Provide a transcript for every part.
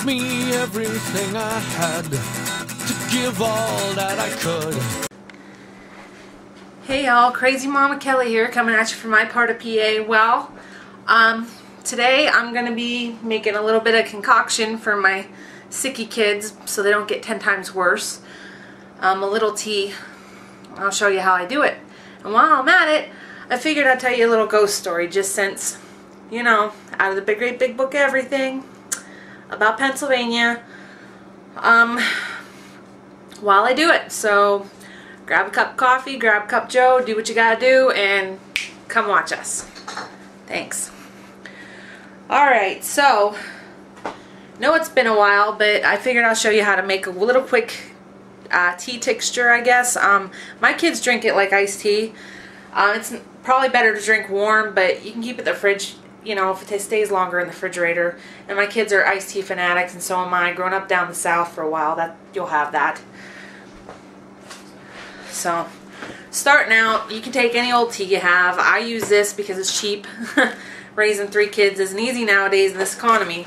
gave me everything I had to give all that I could. Hey y'all, Crazy Mama Kelly here, coming at you from my part of PA. Well, today I'm going to be making a little bit of concoction for my sicky kids so they don't get 10 times worse. A little tea. I'll show you how I do it. And while I'm at it, I figured I'd tell you a little ghost story, just since, you know, out of the great big book of everything about Pennsylvania, while I do it. So grab a cup of coffee, grab a cup of joe, do what you gotta do, and come watch us. Thanks. Alright, so, know it's been a while, but I figured I'll show you how to make a little quick tea texture, I guess. My kids drink it like iced tea. It's probably better to drink warm, but you can keep it in the fridge, you know, if it stays longer in the refrigerator. And my kids are iced tea fanatics, and so am I. Growing up down the south for a while, that you'll have that. So, starting out, you can take any old tea you have. I use this because it's cheap. Raising 3 kids isn't easy nowadays in this economy.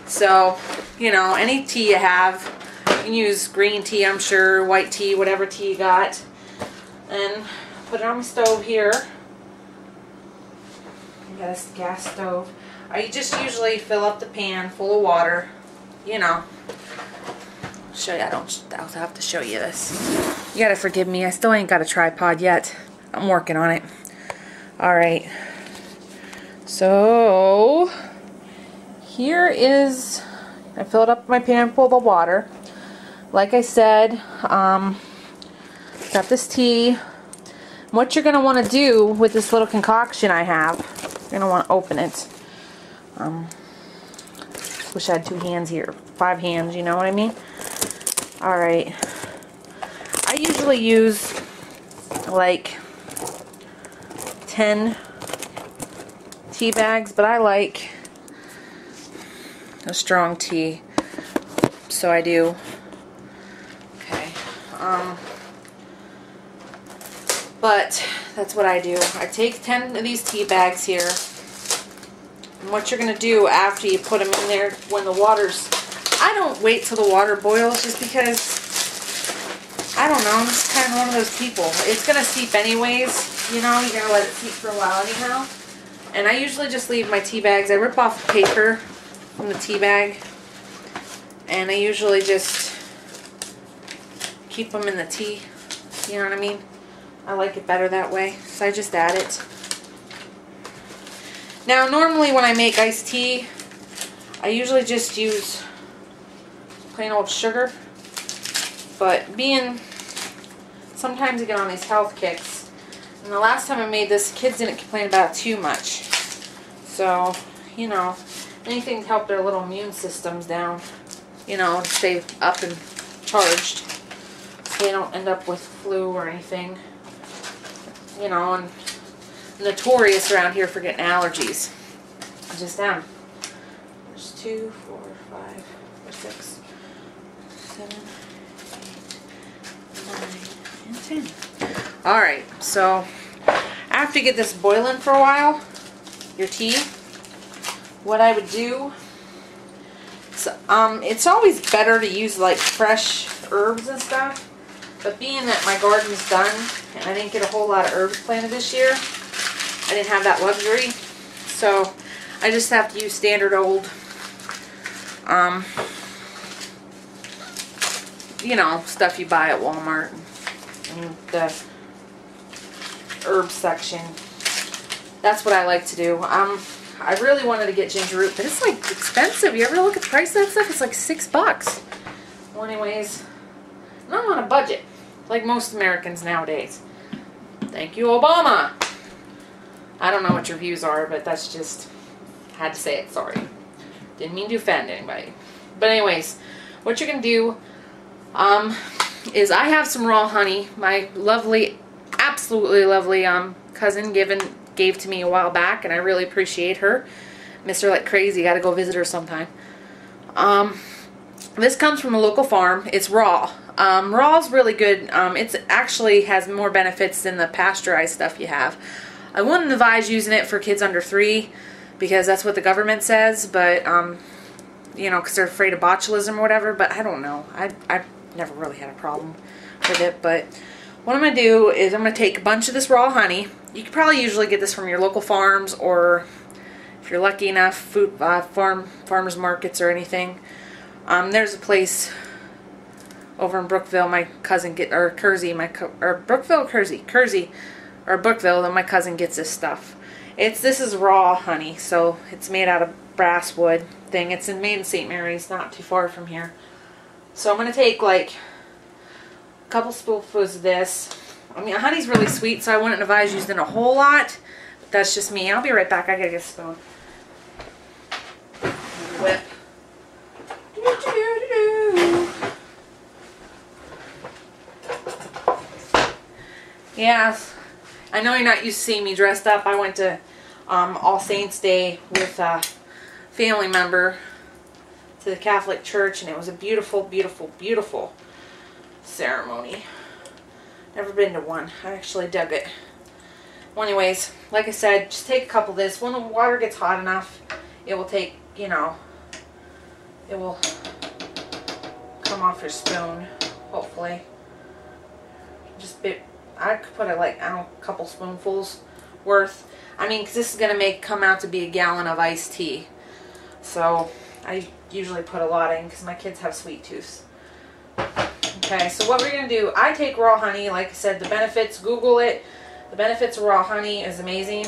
So, you know, any tea you have. You can use green tea, I'm sure, white tea, whatever tea you got. And put it on the stove here. You got a gas stove. I just usually fill up the pan full of water. You know. Show you. I'll have to show you this. You gotta forgive me. I still ain't got a tripod yet. I'm working on it. Alright. So here is, I filled up my pan full of water. Like I said, got this tea. What you're gonna want to do with this little concoction I have, you're gonna want to open it. Wish I had 2 hands here, 5 hands. You know what I mean? Alright, I usually use like 10 tea bags, but I like a strong tea, so I do. Okay, but that's what I do. I take 10 of these tea bags here, and what you're going to do after you put them in there, when the water's, I don't wait till the water boils just because, I don't know, I'm just kind of one of those people. It's going to seep anyways, you know, you're going to let it seep for a while anyhow. And I usually just leave my tea bags, I rip off the paper from the tea bag, and I usually just keep them in the tea, you know what I mean? I like it better that way, so I just add it. Now normally when I make iced tea, I usually just use plain old sugar, but sometimes I get on these health kicks, and the last time I made this, kids didn't complain about it too much. So, you know, anything to help their little immune systems down, you know, to stay up and charged, so they don't end up with flu or anything. You know, and notorious around here for getting allergies. I just am. There's 2, 4, 5, 6, 7, 8, 9, and 10. Alright, so after you get this boiling for a while, your tea, what I would do, so, it's always better to use like fresh herbs and stuff, but being that my garden's done and I didn't get a whole lot of herbs planted this year, I didn't have that luxury, so I just have to use standard old, you know, stuff you buy at Walmart and the herb section. That's what I like to do. I really wanted to get ginger root, but it's like expensive. You ever look at the price of that stuff? It's like $6. Well, anyways, I'm on a budget, like most Americans nowadays. Thank you, Obama. I don't know what your views are, but that's just, had to say it, sorry. Didn't mean to offend anybody. But anyways, what you're going to do is I have some raw honey. My lovely, absolutely lovely cousin gave to me a while back, and I really appreciate her. Miss her like crazy. Got to go visit her sometime. This comes from a local farm. It's raw. Raw is really good. It actually has more benefits than the pasteurized stuff you have. I wouldn't advise using it for kids under 3 because that's what the government says, but you know, because they're afraid of botulism or whatever, but I don't know. I've never really had a problem with it, but what I'm going to do is I'm going to take a bunch of this raw honey. You can probably usually get this from your local farms, or if you're lucky enough, farmers markets or anything. There's a place over in Brookville, my cousin Brookville that my cousin gets this stuff. This is raw honey, so it's made out of basswood thing. It's made in St. Mary's, not too far from here. So I'm going to take like a couple spoonfuls of this. I mean, honey's really sweet, so I wouldn't advise using a whole lot. But that's just me. I'll be right back. I gotta get a spoon. Whip. Yeah, I know you're not used to seeing me dressed up. I went to All Saints Day with a family member to the Catholic Church, and it was a beautiful, beautiful, beautiful ceremony. Never been to one. I actually dug it. Well, anyways, like I said, just take a couple of this. When the water gets hot enough, it will take, you know, it will come off your spoon, hopefully. I could put like, I don't know, a couple spoonfuls worth. I mean, because this is going to come out to be a gallon of iced tea. So I usually put a lot in because my kids have sweet tooths. Okay, so what we're going to do, I take raw honey. Like I said, the benefits, Google it. The benefits of raw honey is amazing.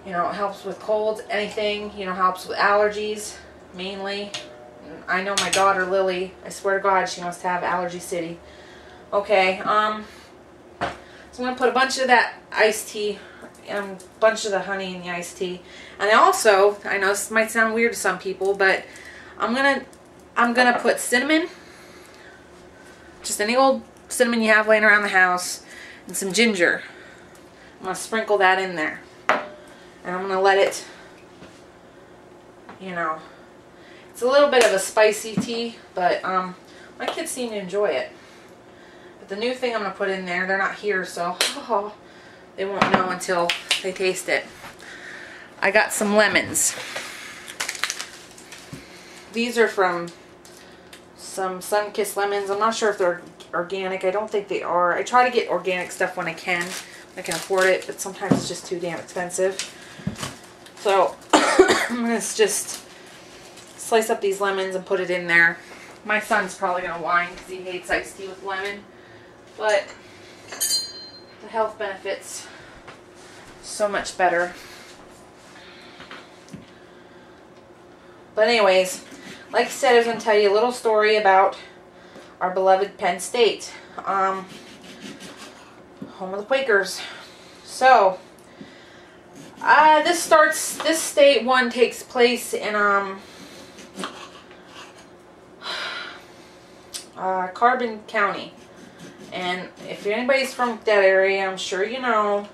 You know, it helps with colds, anything. You know, helps with allergies, mainly. I know my daughter, Lily, I swear to God, she wants to have Allergy City. Okay, so I'm going to put a bunch of that iced tea, a bunch of the honey in the iced tea. And also, I know this might sound weird to some people, but I'm gonna put cinnamon, just any old cinnamon you have laying around the house, and some ginger. I'm going to sprinkle that in there. And I'm going to let it, you know, it's a little bit of a spicy tea, but my kids seem to enjoy it. But the new thing I'm going to put in there, they're not here, so they won't know until they taste it. I got some lemons. These are from some Sun-Kissed lemons. I'm not sure if they're organic. I don't think they are. I try to get organic stuff when I can afford it, but sometimes it's just too damn expensive. So I'm going to just slice up these lemons and put it in there. My son's probably going to whine because he hates iced tea with lemon, but the health benefits so much better. But anyways, like I said, I was going to tell you a little story about our beloved Penn State, home of the Quakers. So, this state one takes place in Carbon County. And if anybody's from that area, I'm sure you know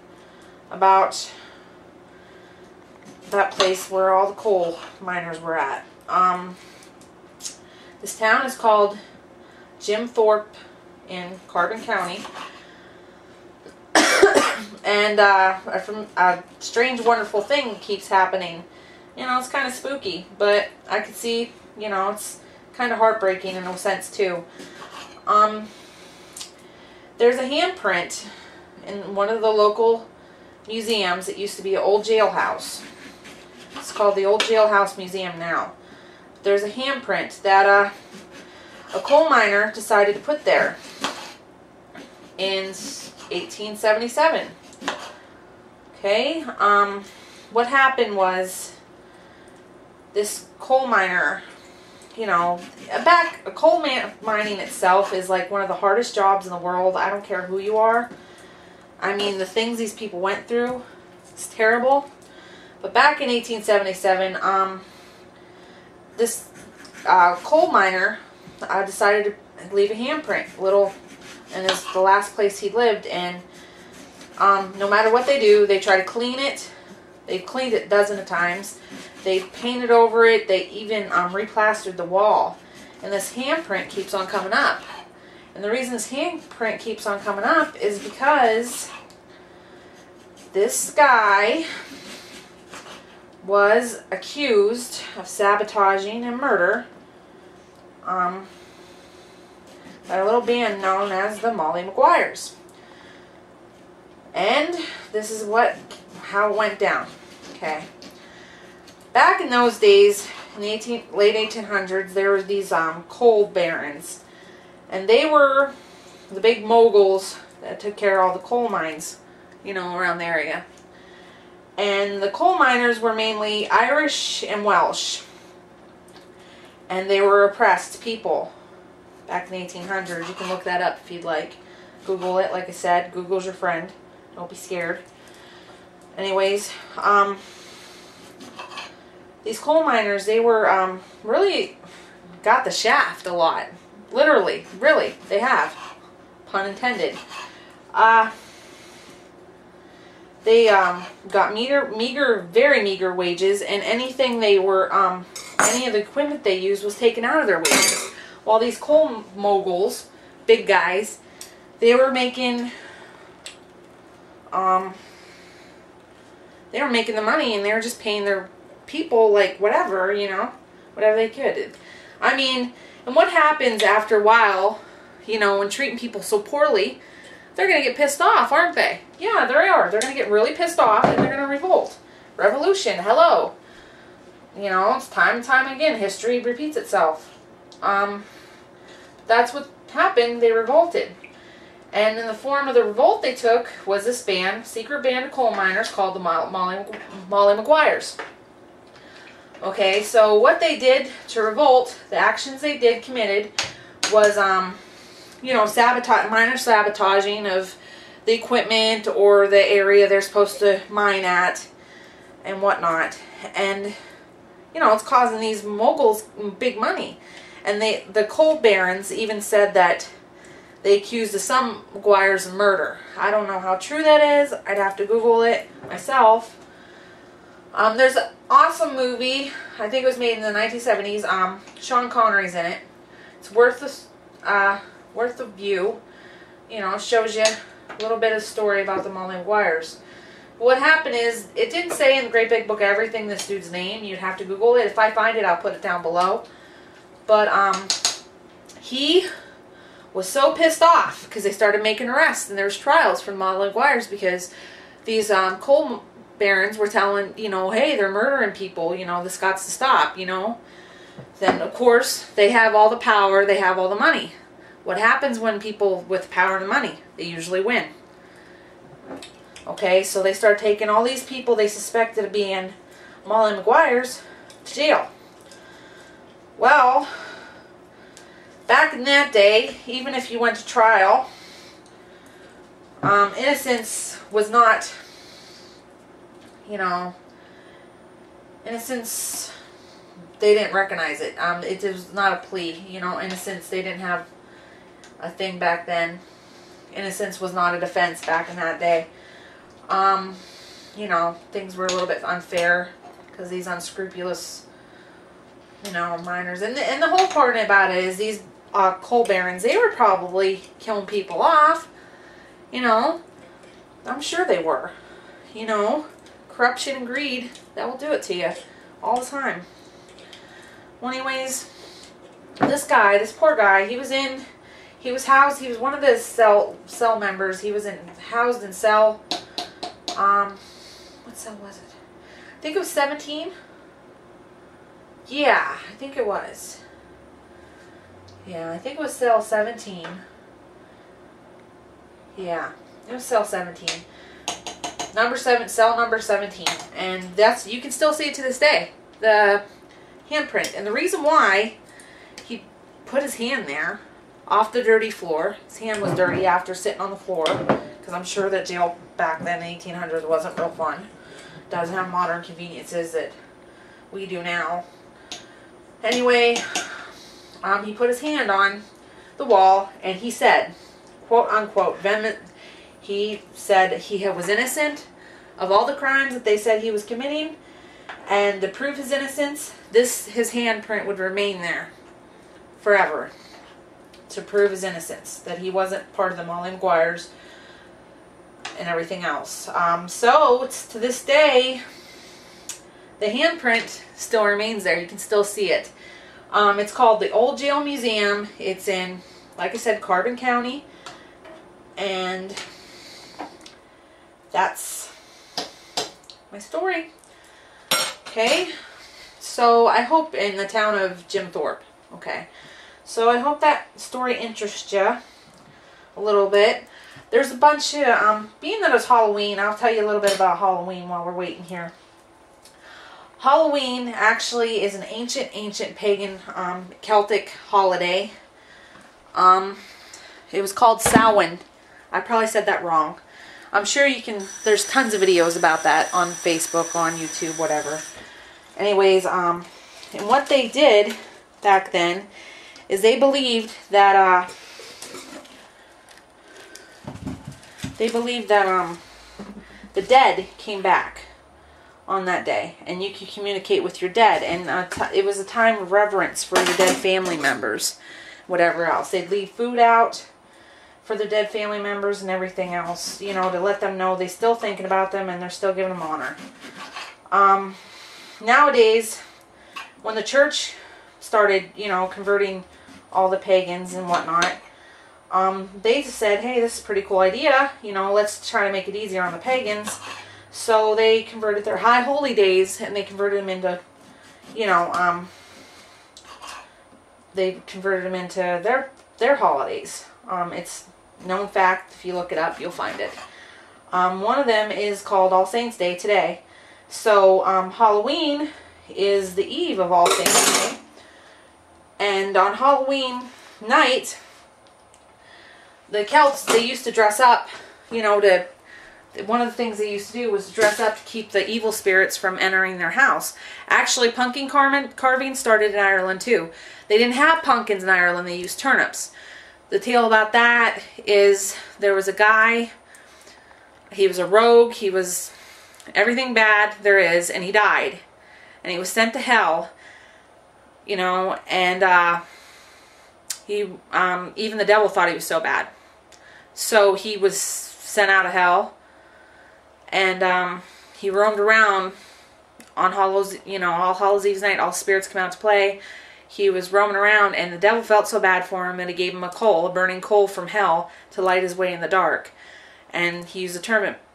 about that place where all the coal miners were at. This town is called Jim Thorpe in Carbon County. And a strange, wonderful thing keeps happening. You know, it's kind of spooky, but I could see, you know, it's kind of heartbreaking in a sense too. There's a handprint in one of the local museums. It used to be an old jailhouse. It's called the Old Jailhouse Museum now. There's a handprint that a coal miner decided to put there in 1877. Okay, what happened was this coal miner, you know, mining itself is like one of the hardest jobs in the world. I don't care who you are. I mean, the things these people went through, it's terrible. But back in 1877, this coal miner decided to leave a handprint, and it's the last place he lived. And no matter what they do, they try to clean it. They've cleaned it dozens of times. They painted over it. They even replastered the wall. And this handprint keeps on coming up. And the reason this handprint keeps on coming up is because this guy was accused of sabotaging and murder by a little band known as the Molly Mcquires. And this is how it went down. Okay. Back in those days, in the late 1800s, there were these coal barons. And they were the big moguls that took care of all the coal mines, you know, around the area. And the coal miners were mainly Irish and Welsh. And they were oppressed people back in the 1800s. You can look that up if you'd like. Google it. Like I said, Google's your friend. Don't be scared. Anyways, these coal miners, they were really got the shaft a lot. Literally, really, they have. Pun intended. They got very meager wages, and anything they were, any of the equipment they used was taken out of their wages. While these coal moguls, big guys, they were making, the money, and they were just paying their people like whatever, you know, whatever they could. I mean, and what happens after a while, you know, when treating people so poorly, they're going to get pissed off, aren't they? Yeah, they are. They're going to get really pissed off, and they're going to revolt. Revolution, hello. You know, it's time and time again. History repeats itself. That's what happened. They revolted. And in the form of the revolt they took was this band, secret band of coal miners called the Molly Mcquires. Okay, so what they did to revolt, the actions they committed was, you know, minor sabotaging of the equipment or the area they're supposed to mine at and whatnot. And, you know, it's causing these moguls big money. And the coal barons even said that they accused of some Mcquires of murder. I don't know how true that is. I'd have to Google it myself. There's an awesome movie. I think it was made in the 1970s. Sean Connery's in it. It's worth the view. You know, shows you a little bit of story about the Molly Mcquires. What happened is, it didn't say in the Great Big Book everything this dude's name. You'd have to Google it. If I find it, I'll put it down below. But he was so pissed off because they started making arrests, and there's trials for the Molly Mcquires because these coal barons were telling, you know, hey, they're murdering people, you know, this got to stop, you know. Then, of course, they have all the power, they have all the money. What happens when people with power and money? They usually win. Okay, so they start taking all these people they suspected of being Molly Mcquires to jail. Well, back in that day, even if you went to trial, innocence was not, you know, innocence, they didn't recognize it. It was not a plea, you know, innocence, they didn't have a thing back then. Innocence was not a defense back in that day. You know, things were a little bit unfair because these unscrupulous, you know, miners. And the whole part about it is these coal barons, they were probably killing people off. You know, I'm sure they were. You know, corruption and greed, that will do it to you all the time. Well, anyways, this guy, this poor guy, he was housed, he was one of the cell members. He was housed in cell, what cell was it? I think it was 17. Yeah, I think it was. Yeah, I think it was cell 17. Yeah, it was cell 17. Cell number 17. And that's, you can still see it to this day. The handprint. And the reason why he put his hand there, off the dirty floor, his hand was dirty after sitting on the floor, because I'm sure that jail back then in the 1800s wasn't real fun. Doesn't have modern conveniences that we do now. Anyway, he put his hand on the wall and he said, quote unquote, he said he was innocent of all the crimes that they said he was committing, and to prove his innocence, his handprint would remain there forever to prove his innocence, that he wasn't part of the Molly Mcquires and everything else. So it's to this day the handprint still remains there. You can still see it. It's called the Old Jail Museum. It's in, like I said, Carbon County. And that's my story. Okay. So I hope, in the town of Jim Thorpe. Okay. So I hope that story interests you a little bit. There's a bunch of, being that it's Halloween, I'll tell you a little bit about Halloween while we're waiting here. Halloween actually is an ancient pagan Celtic holiday. It was called Samhain. I probably said that wrong. I'm sure you can, there's tons of videos about that on Facebook, on YouTube, whatever. Anyways, and what they did back then is they believed that, the dead came back on that day, and you could communicate with your dead, and it was a time of reverence for your dead family members, whatever else. They'd leave food out for their dead family members and everything else, you know, to let them know they're still thinking about them and they're still giving them honor. Nowadays, when the church started, you know, converting all the pagans and whatnot, they said, hey, this is a pretty cool idea, you know, let's try to make it easier on the pagans. So they converted their high holy days, and they converted them into, you know, they converted them into their holidays. It's known fact. If you look it up, you'll find it. One of them is called All Saints Day today. So Halloween is the eve of All Saints Day. And on Halloween night, the Celts, they used to dress up, you know, one of the things they used to do was dress up to keep the evil spirits from entering their house. Actually, pumpkin carving started in Ireland too. They didn't have pumpkins in Ireland, they used turnips. The tale about that is there was a guy, he was a rogue, he was everything bad there is, and he died. And he was sent to hell, you know, and even the devil thought he was so bad. So he was sent out of hell, and he roamed around on Hallows, you know, All Hallows Eve night, all spirits come out to play. He was roaming around, and the devil felt so bad for him that he gave him a burning coal from hell to light his way in the dark. And he used a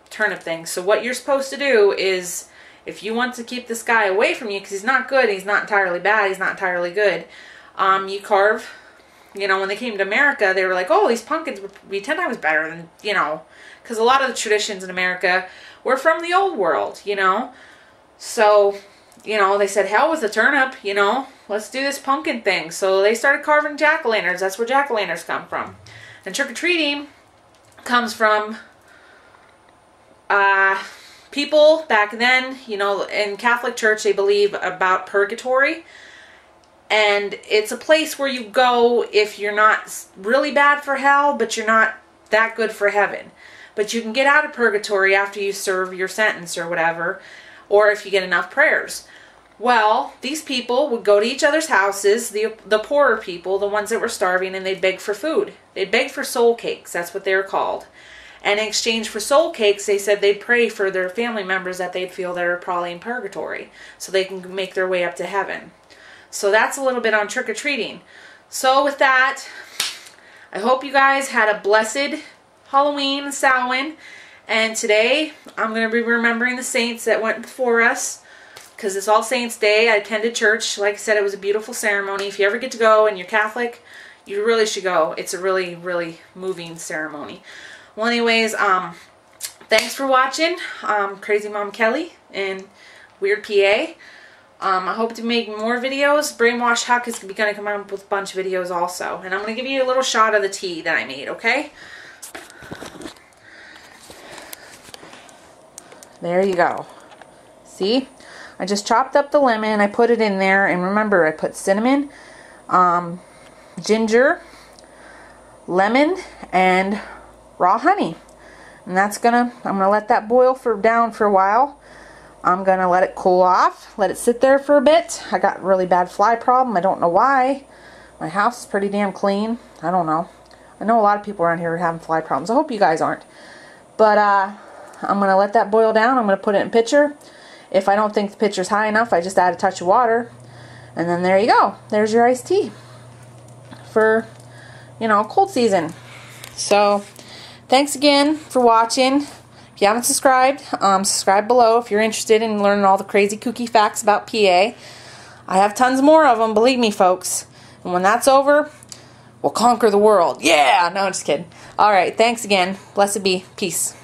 turnip thing. So what you're supposed to do is, if you want to keep this guy away from you, because he's not good, he's not entirely bad, he's not entirely good, you carve. You know, when they came to America, they were like, oh, these pumpkins would be 10 times better than, you know, because a lot of the traditions in America were from the old world, you know. So, you know, they said, hell with the turnip, you know, let's do this pumpkin thing. So they started carving jack-o'-lanterns. That's where jack-o'-lanterns come from. And trick-or-treating comes from people back then, you know, in Catholic Church, they believe about purgatory. And it's a place where you go if you're not really bad for hell, but you're not that good for heaven. But you can get out of purgatory after you serve your sentence or whatever, or if you get enough prayers. Well, these people would go to each other's houses, the poorer people, the ones that were starving, and they'd beg for food. They'd beg for soul cakes. That's what they were called. And in exchange for soul cakes, they said they'd pray for their family members that they'd feel they're probably in purgatory, so they can make their way up to heaven. So that's a little bit on trick-or-treating. So with that, I hope you guys had a blessed Halloween and Samhain. And today, I'm going to be remembering the saints that went before us, because it's All Saints Day. I attended church. Like I said, it was a beautiful ceremony. If you ever get to go and you're Catholic, you really should go. It's a really, really moving ceremony. Well, anyways, thanks for watching. Crazy Mom Kelly in Weird PA. I hope to make more videos. Brainwash Huck is going to come up with a bunch of videos also. And I'm going to give you a little shot of the tea that I made, okay? There you go. See? I just chopped up the lemon. I put it in there. And remember, I put cinnamon, ginger, lemon, and raw honey. And that's I'm going to let that boil down for a while. I'm going to let it cool off, let it sit there for a bit. I got a really bad fly problem. I don't know why. My house is pretty damn clean. I don't know. I know a lot of people around here are having fly problems. I hope you guys aren't. But I'm going to let that boil down. I'm going to put it in a pitcher. If I don't think the pitcher's high enough, I just add a touch of water. And then there you go. There's your iced tea for, you know, cold season. So, thanks again for watching. If you haven't subscribed, subscribe below if you're interested in learning all the crazy kooky facts about PA. I have tons more of them, believe me, folks. And when that's over, we'll conquer the world. Yeah! No, I'm just kidding. Alright, thanks again. Blessed be. Peace.